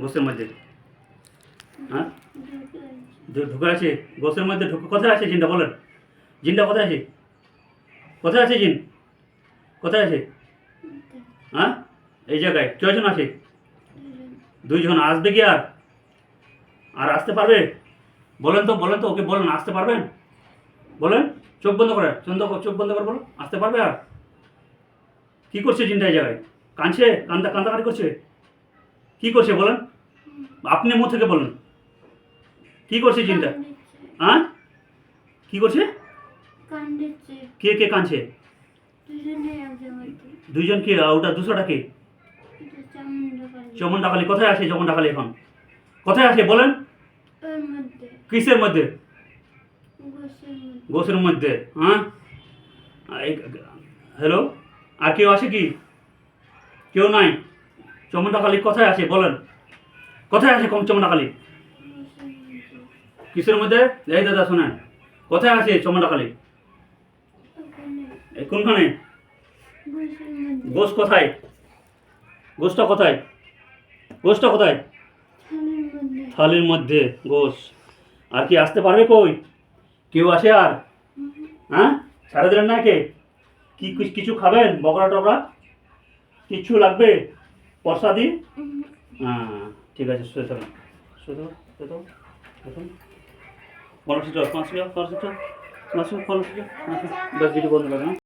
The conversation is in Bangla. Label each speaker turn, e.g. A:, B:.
A: গোসের মধ্যে? হ্যাঁ, ঢুকে আছে গোসের মধ্যে। ঢুকে কোথায় আছে জিনটা বলেন? জিনটা কোথায় আছে? কোথায় আছে জিন? কোথায় আছে? হ্যাঁ, এই জায়গায় কয়জন আছে? দুইজন। আসবে কি আর? আর আসতে পারবে? বলেন তো, বলেন তো, ওকে বলেন আসতে পারবেন? বলেন, চোখ বন্ধ করে, চোখ বন্ধ করে বলো, আসতে পারবে আর? কি করছে জিনটা এই জায়গায়? কাঁদছে? কান্দাকাটি করছে? কি করছে বলেন? আপনি মুখ থেকে বলুন, কি করছে জিনটা? হ্যাঁ, কি করছে? কে কে কাঁদছে? দুইজন কি? ওটা দুশোটা কে? চমনটাকালি কোথায় আছে? চমনটাকালি এখন কোথায় আছে বলেন? কিসের মধ্যে? গোসের মধ্যে। হ্যাঁ, হ্যালো, আর কেউ আছে কি? কেউ নাই? চমনটাকালি কোথায় আছে বলেন? কোথায় আছে চমনটাকালি? কিসের মধ্যে? এই দাদা শোনেন, কোথায় আছে চমনটাকালি? কোনখানে? গোস কোথায়? গোসটা কোথায়? গোসটা কোথায়? থালির মধ্যে গোস। আর কি আসতে পারবে? কই কেউ আসে আর? হ্যাঁ, ছাড়া দিলেন না কে? কি কিছু খাবেন? বকরা টকরা কিছু লাগবে? প্রসাদি? হ্যাঁ, ঠিক আছে, শুয়ে থাকুন, শুয়ে থাকুন, শুয়ে থাকুন, দেখুন। বলো, 5 minute, 5 minute, 5 minute, 5 minute, 5 minute, 10 minute বন্ধ করে।